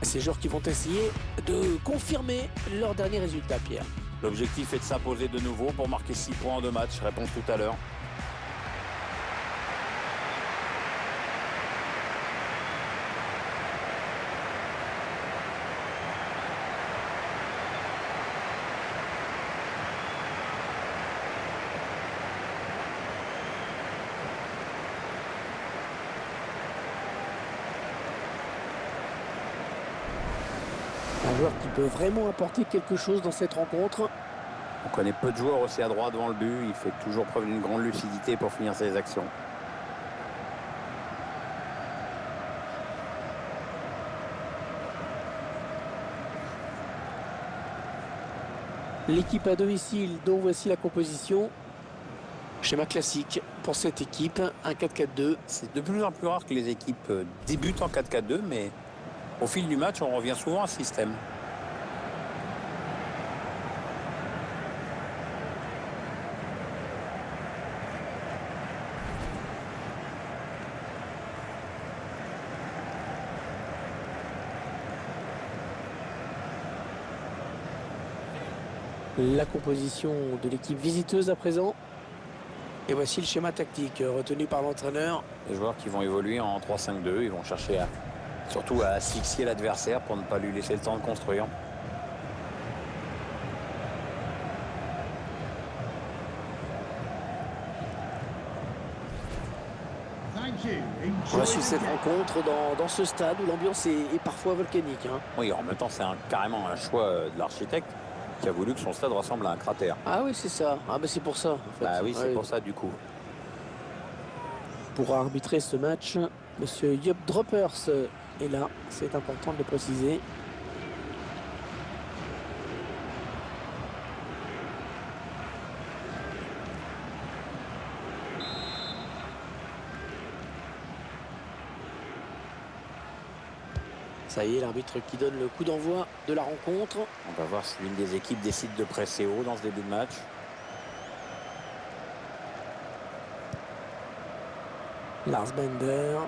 Ces joueurs qui vont essayer de confirmer leur dernier résultat, Pierre. L'objectif est de s'imposer de nouveau pour marquer 6 points en 2 matchs. Réponse tout à l'heure. Un joueur qui peut vraiment apporter quelque chose dans cette rencontre. On connaît peu de joueurs aussi adroits devant le but. Il fait toujours preuve d'une grande lucidité pour finir ses actions. L'équipe à domicile, dont voici la composition. Schéma classique pour cette équipe, un 4-4-2. C'est de plus en plus rare que les équipes débutent en 4-4-2, mais au fil du match, on revient souvent à ce système. La composition de l'équipe visiteuse à présent. Et voici le schéma tactique retenu par l'entraîneur. Les joueurs qui vont évoluer en 3-5-2, ils vont chercher surtout à asphyxier l'adversaire pour ne pas lui laisser le temps de construire. On va suivre cette rencontre dans ce stade où l'ambiance est parfois volcanique. Oui, en même temps, c'est carrément un choix de l'architecte qui a voulu que son stade ressemble à un cratère. Ah oui, c'est ça. Ah ben c'est pour ça. En fait. Bah oui, c'est pour ça du coup. Pour arbitrer ce match, Monsieur Jupp Droppers est là. C'est important de le préciser. Ça y est, l'arbitre qui donne le coup d'envoi de la rencontre. On va voir si l'une des équipes décide de presser haut dans ce début de match. Lars Bender.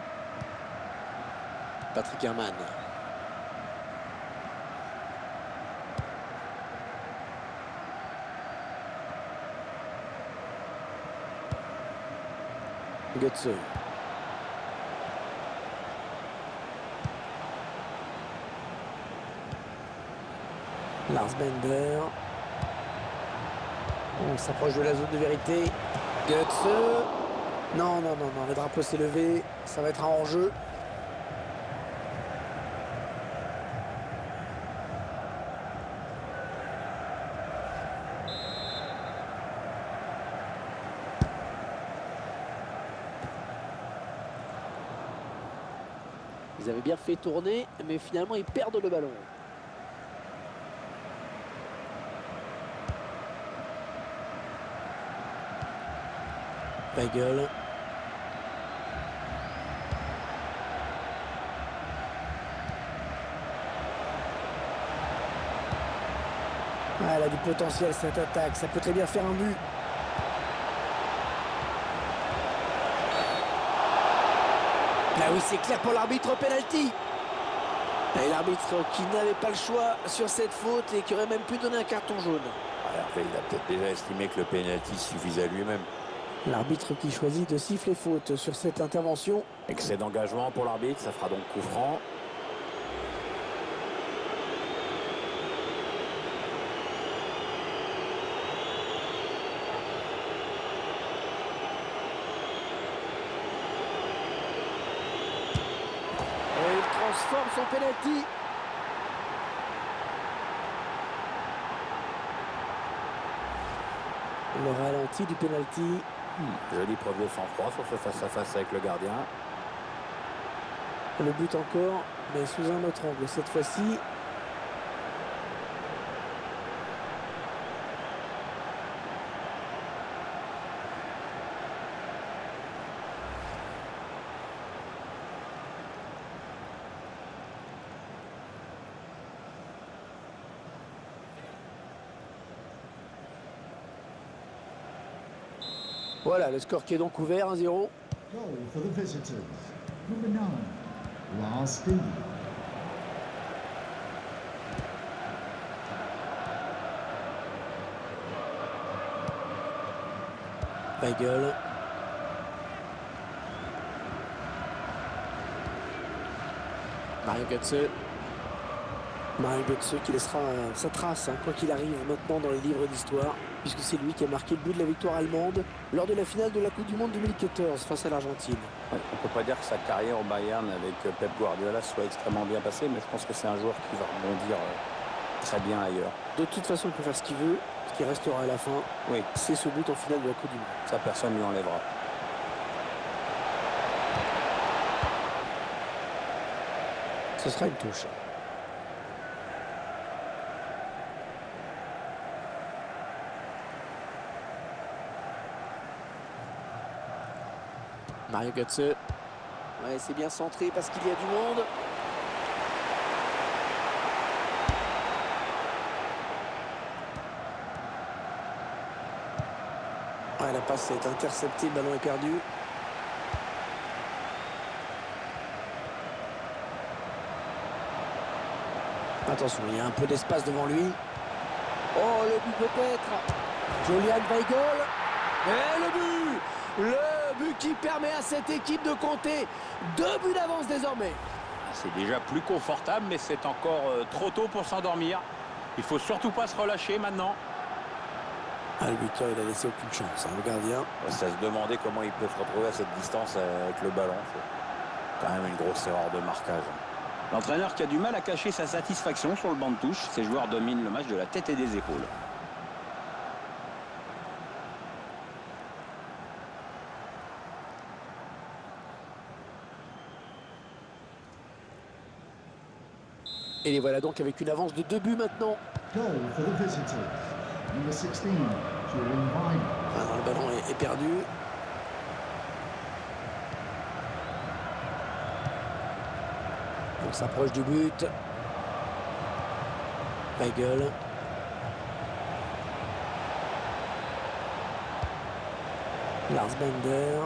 Patrick Herrmann. Götze. Lars Bender. On s'approche de la zone de vérité. Götze. Non, le drapeau s'est levé. Ça va être un hors-jeu. Ils avaient bien fait tourner, mais finalement ils perdent le ballon. Weigl. Ah, elle a du potentiel cette attaque, ça peut très bien faire un but. Ah oui, c'est clair pour l'arbitre, penalty. Et l'arbitre qui n'avait pas le choix sur cette faute et qui aurait même pu donner un carton jaune. Il a peut-être déjà estimé que le penalty suffisait à lui-même. L'arbitre qui choisit de siffler faute sur cette intervention. Excès d'engagement pour l'arbitre, ça fera donc coup franc. Et il transforme son penalty. Le ralenti du penalty. Jolie preuve de sang-froid sur ce face-à-face avec le gardien. Le but encore, mais sous un autre angle cette fois-ci. Voilà, le score qui est donc ouvert, 1-0. Goal for the visitors. Number 9, Lars Bender. Weigl. Mario Götze. Mario Götze qui laissera sa trace, quoi qu'il arrive maintenant dans les livres d'histoire, puisque c'est lui qui a marqué le but de la victoire allemande lors de la finale de la Coupe du Monde 2014 face à l'Argentine. Ouais, on ne peut pas dire que sa carrière au Bayern avec Pep Guardiola soit extrêmement bien passée, mais je pense que c'est un joueur qui va rebondir très bien ailleurs. De toute façon, il peut faire ce qu'il veut, ce qui restera à la fin. Oui, c'est ce but en finale de la Coupe du Monde. ça, personne ne lui enlèvera. Ce sera une touche. Mario Götze. Ouais, c'est bien centré parce qu'il y a du monde. Ouais, la passe est interceptée, le ballon est perdu. Attention, il y a un peu d'espace devant lui. Oh, le but peut-être. Julian Weigl. Et le but! Le but qui permet à cette équipe de compter 2 buts d'avance désormais. C'est déjà plus confortable, mais c'est encore trop tôt pour s'endormir. Il faut surtout pas se relâcher maintenant. Ah, le buteur, il a laissé aucune chance, le gardien. Ça se demandait comment il peut se retrouver à cette distance avec le ballon. C'est quand même une grosse erreur de marquage. L'entraîneur qui a du mal à cacher sa satisfaction sur le banc de touche. Ses joueurs dominent le match de la tête et des épaules. Et les voilà donc avec une avance de 2 buts maintenant. Goal for the visitors. Number 16, Julian Weigl. Alors, le ballon est perdu. On s'approche du but. Weigl. Lars Bender.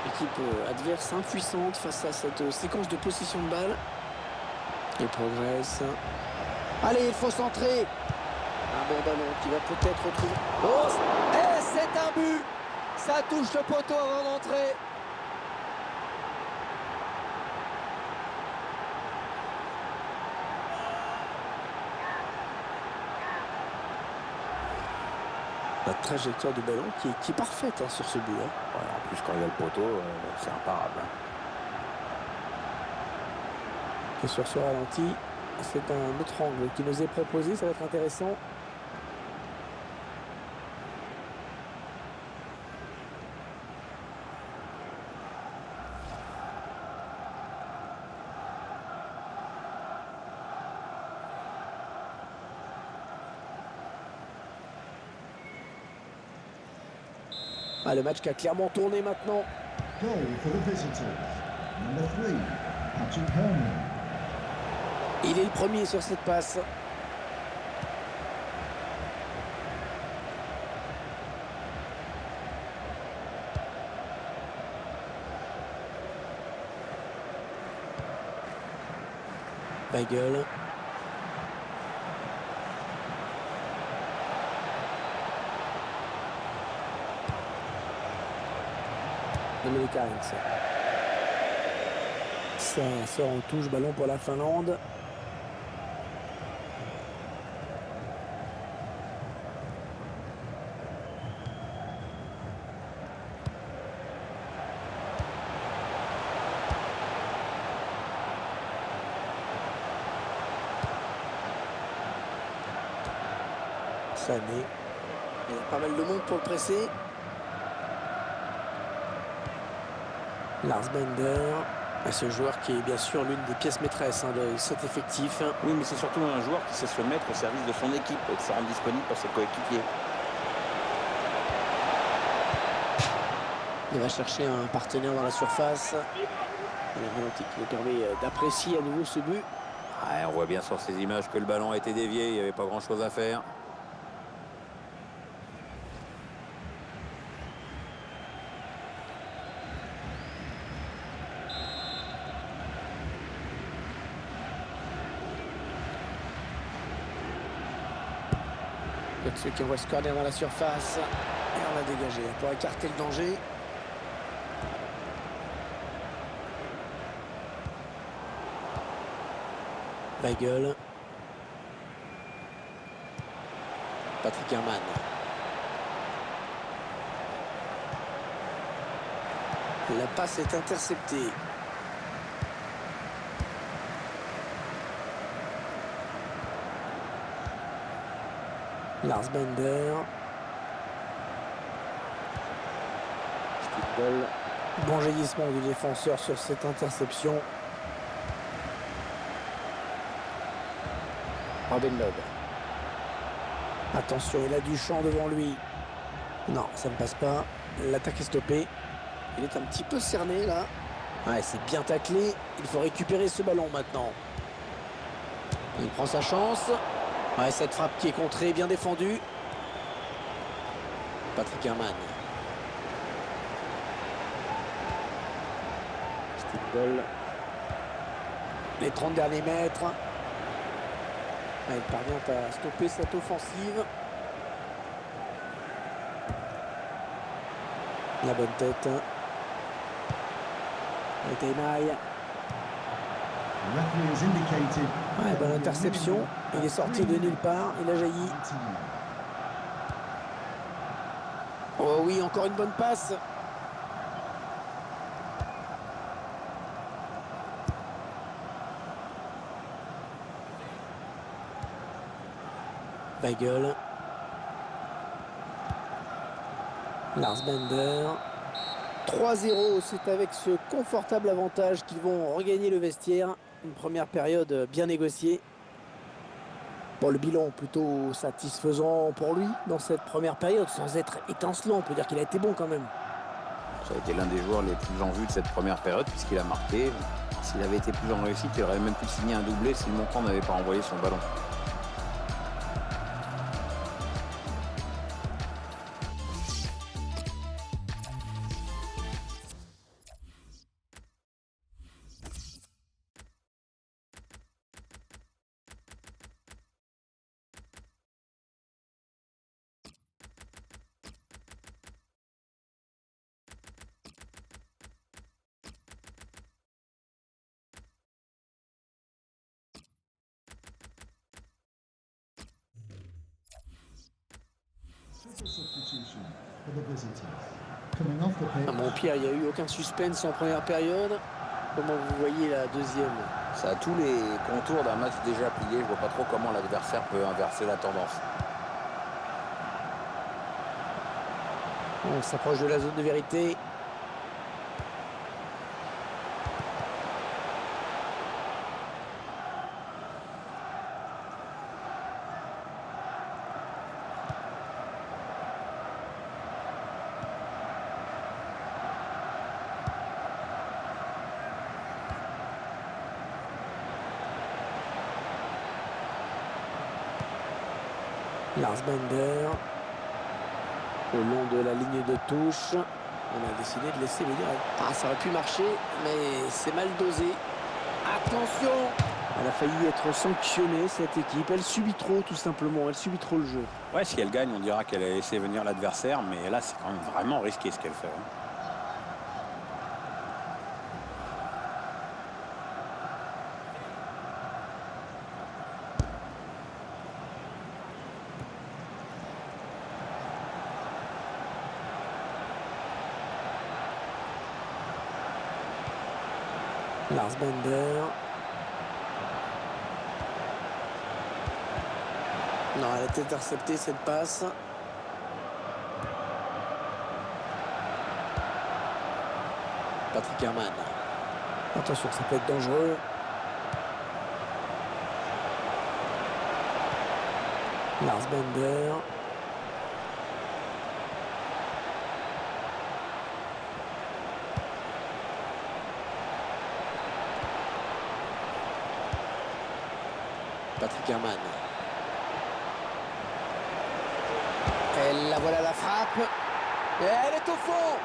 Équipe adverse impuissante face à cette séquence de possession de balle. Il progresse. Allez, il faut centrer. Un bon ballon qui va peut-être retrouver. Oh, et c'est un but. Ça touche le poteau avant d'entrer. La trajectoire du ballon qui est parfaite sur ce but. Ouais, en plus, quand il y a le poteau, c'est imparable. Et sur ce ralenti, c'est un autre angle qui nous est proposé. Ça va être intéressant. Ah, le match qui a clairement tourné maintenant. Goal for the visitors. Number 3, Patrick Herman. Il est le premier sur cette passe. Weigl. Dominic Heinz. Ça sort en touche, ballon pour la Finlande. Sané. Il y a pas mal de monde pour le presser. Lars Bender, ce joueur qui est bien sûr l'une des pièces maîtresses de cet effectif. Oui, mais c'est surtout un joueur qui sait se mettre au service de son équipe et de se rendre disponible pour ses coéquipiers. Il va chercher un partenaire dans la surface. Un ralenti qui nous permet d'apprécier à nouveau ce but. Ouais, on voit bien sur ces images que le ballon a été dévié, il n'y avait pas grand-chose à faire. Ceux qui envoient ce corner dans la surface. la dégager pour écarter le danger. Weigl. Patrick Herrmann. La passe est interceptée. Lars Bender. Stindl. Bon jaillissement du défenseur sur cette interception. Robin Lod. Attention, il a du champ devant lui. Non, ça ne passe pas. L'attaque est stoppée. Il est un petit peu cerné là. Ouais, c'est bien taclé. Il faut récupérer ce ballon maintenant. Il prend sa chance. Ouais, cette frappe qui est contrée, bien défendue. Patrick Herrmann. Stindl. Les 30 derniers mètres. Ouais, il parvient à stopper cette offensive. La bonne tête. Et Teinaille. Ouais, bonne interception. Il est sorti de nulle part. Il a jailli. Oh oui, encore une bonne passe. Weigl. Lars Bender. 3-0, c'est avec ce confortable avantage qu'ils vont regagner le vestiaire. Une première période bien négociée. Bon, le bilan plutôt satisfaisant pour lui dans cette première période, sans être étincelant. On peut dire qu'il a été bon quand même. Ça a été l'un des joueurs les plus en vue de cette première période puisqu'il a marqué. S'il avait été plus en réussite, il aurait même pu signer un doublé si Montan n'avait pas envoyé son ballon. Ah, mon Pierre, il n'y a eu aucun suspense en première période. Comment vous voyez la deuxième? Ça a tous les contours d'un match déjà plié. Je vois pas trop comment l'adversaire peut inverser la tendance. On s'approche de la zone de vérité. Lars Bender. Au long de la ligne de touche. On a décidé de laisser venir. Ah, ça aurait pu marcher, mais c'est mal dosé. Attention! Elle a failli être sanctionnée, cette équipe. Elle subit trop, tout simplement. Elle subit trop le jeu. Ouais, si elle gagne, on dira qu'elle a laissé venir l'adversaire, mais là, c'est quand même vraiment risqué ce qu'elle fait. Lars Bender. Non, elle a été interceptée cette passe. Patrick Herrmann. Attention, ça peut être dangereux. Lars Bender. Patrick Herrmann. Et là voilà la frappe. Et elle est au fond.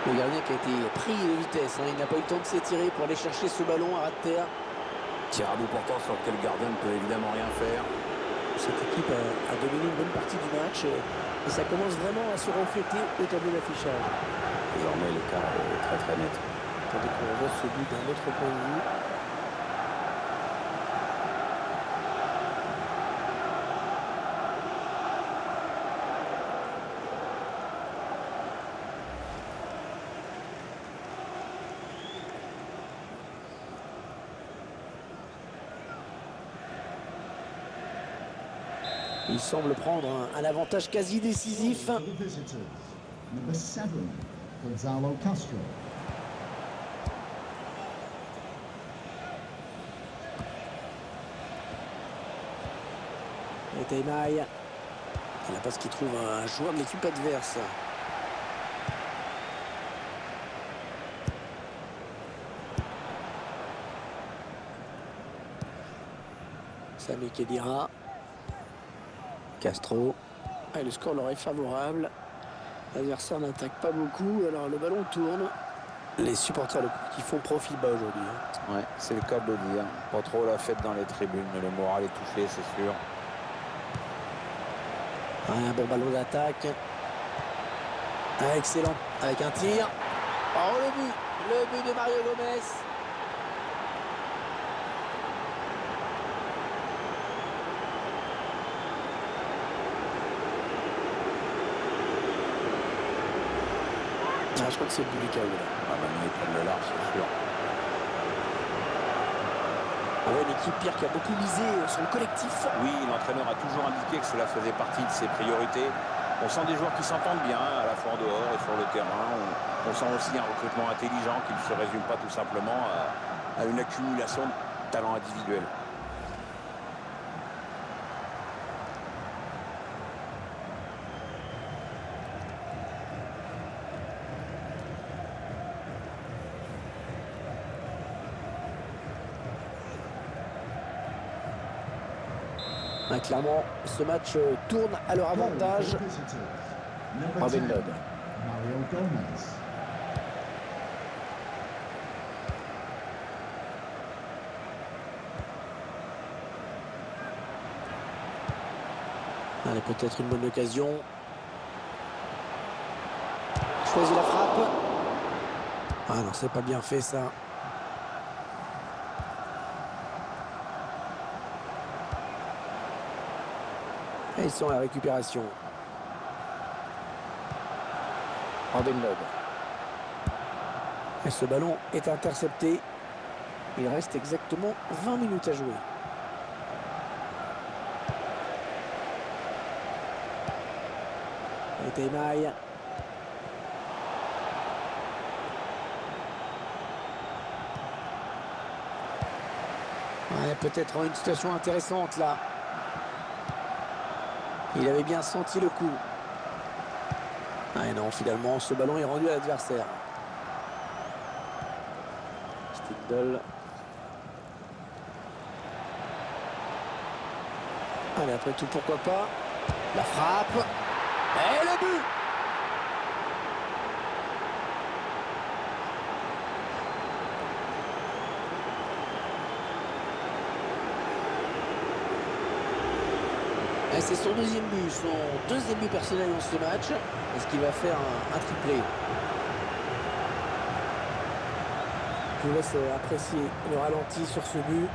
Le gardien qui a été pris de vitesse. Il n'a pas eu le temps de s'étirer pour aller chercher ce ballon à ras de terre. Tir à bout portant sur lequel le gardien ne peut évidemment rien faire. Cette équipe a dominé une bonne partie du match. Et ça commence vraiment à se refléter au tableau d'affichage. Désormais, l'écart est très très net. Attendez qu'on voit ce but d'un autre point de vue. Il semble prendre un avantage quasi décisif. For the visitors, number 7, Gonzalo Castro. Et Taimaï. La passe qui trouve un joueur de l'équipe adverse. Sami Khedira. Castro. Et le score leur est favorable. L'adversaire n'attaque pas beaucoup, alors le ballon tourne. Les supporters qui font profil bas aujourd'hui. Ouais, c'est le cas de le dire. Pas trop la fête dans les tribunes, mais le moral est touché, c'est sûr. Un bon ballon d'attaque. Excellent. Avec un tir. Oh, le but de Mario Gomez. Ah, je crois que c'est le but du KO là. Ah, maintenant, ils prennent le large, c'est sûr. Une équipe, Pierre, qui a beaucoup misé sur le collectif. Oui, l'entraîneur a toujours indiqué que cela faisait partie de ses priorités. On sent des joueurs qui s'entendent bien, à la fois en dehors et sur le terrain. On sent aussi un recrutement intelligent qui ne se résume pas tout simplement à une accumulation de talents individuels. Clairement, ce match tourne à leur Goal avantage. for the visitors, number Robin 10, Lod. Mario Gomez. Allez, peut-être une bonne occasion. Choisit la frappe. Ah non, c'est pas bien fait ça. Et ils sont à la récupération. Robin Lod. Et ce ballon est intercepté. Il reste exactement 20 minutes à jouer. Et Taimaï. Ouais, peut-être une situation intéressante là. Il avait bien senti le coup. Ah et non, finalement, ce ballon est rendu à l'adversaire. Stindl. Allez, après tout, pourquoi pas. La frappe. Et le but! Et c'est son deuxième but, son deuxième but personnel dans ce match. Est-ce qu'il va faire un triplé? Je vous laisse apprécier le ralenti sur ce but.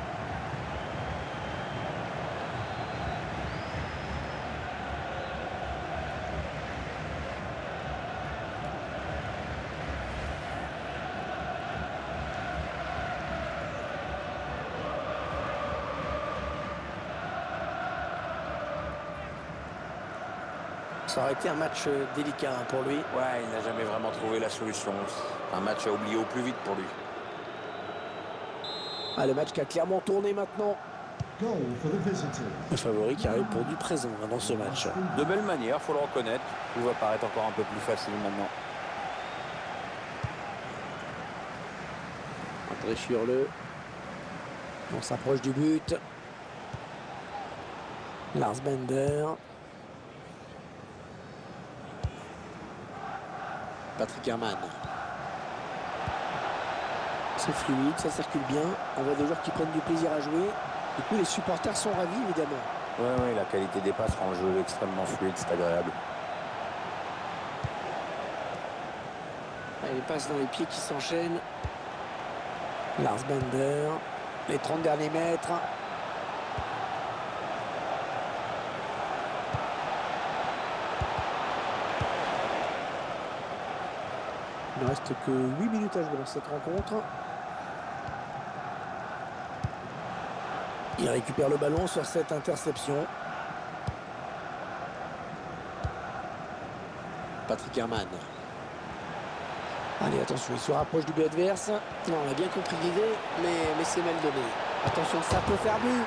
Ça aurait été un match délicat pour lui. Ouais, il n'a jamais vraiment trouvé la solution. Un match à oublier au plus vite pour lui. Ah, le match qui a clairement tourné maintenant. Goal for the visitors. Le favori qui a répondu présent dans ce match. De belle manière, faut le reconnaître. Tout va paraître encore un peu plus facile maintenant. André Schürrle. On s'approche du but. Lars Bender. Patrick Herrmann. C'est fluide, ça circule bien. On voit des joueurs qui prennent du plaisir à jouer. Du coup, les supporters sont ravis, évidemment. Ouais, la qualité des passes rend le jeu extrêmement fluide, c'est agréable. Et les passes dans les pieds qui s'enchaînent. Lars Bender, les 30 derniers mètres. Il ne reste que 8 minutes à jouer dans cette rencontre. Il récupère le ballon sur cette interception. Patrick Herrmann. Allez, attention, il se rapproche du but adverse. Non, on a bien compris l'idée, mais c'est mal donné. Attention, ça peut faire but.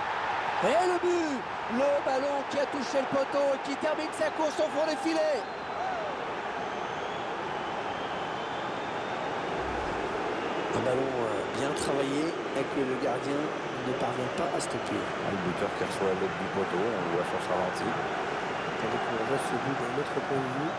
Et le but! Le ballon qui a touché le poteau et qui termine sa course au fond des filets. Un ballon bien travaillé et que le gardien ne parvient pas à stopper. Le buteur qui reçoit la l'aide du poteau, on le voit sur sa lentille. Attendez qu'on voit ce but d'un autre point de vue.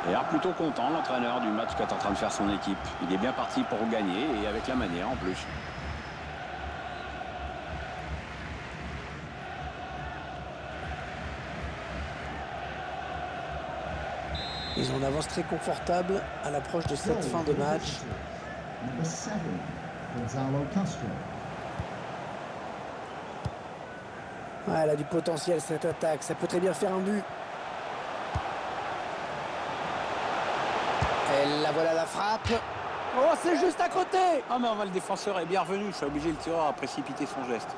Il a l'air plutôt content, l'entraîneur, du match qu'est en train de faire son équipe. Il est bien parti pour gagner et avec la manière en plus. Ils ont une avance très confortable à l'approche de cette fin de match. Number 7, Gonzalo Castro. Ah, elle a du potentiel cette attaque, ça peut très bien faire un but. Et la voilà la frappe. Oh, c'est juste à côté. Ah mais le défenseur est bien revenu, ça a obligé le tireur à précipiter son geste.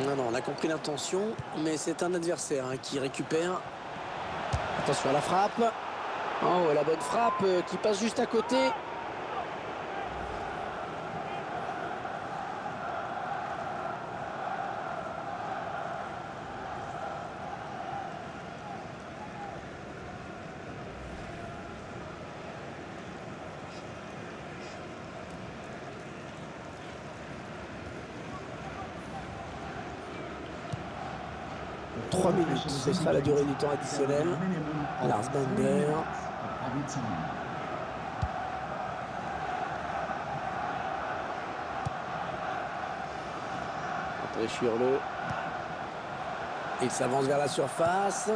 Non, on a compris l'intention, mais c'est un adversaire qui récupère. Attention à la frappe. Oh, la bonne frappe qui passe juste à côté. Trois minutes, ce sera la durée du temps additionnel. Lars Bender. Après Schürrle. Il s'avance vers la surface.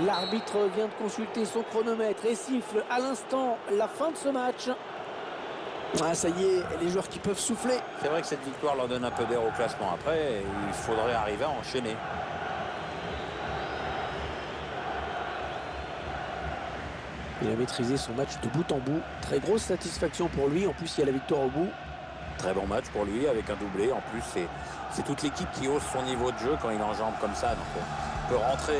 L'arbitre vient de consulter son chronomètre et siffle à l'instant la fin de ce match. Ah, ça y est, les joueurs qui peuvent souffler. C'est vrai que cette victoire leur donne un peu d'air au classement. Après, il faudrait arriver à enchaîner. Il a maîtrisé son match de bout en bout. Très grosse satisfaction pour lui. En plus, il y a la victoire au bout. Très bon match pour lui avec un doublé. En plus, c'est toute l'équipe qui hausse son niveau de jeu quand il enjambe comme ça. Donc, on peut rentrer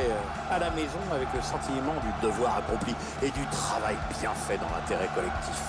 à la maison avec le sentiment du devoir accompli et du travail bien fait dans l'intérêt collectif.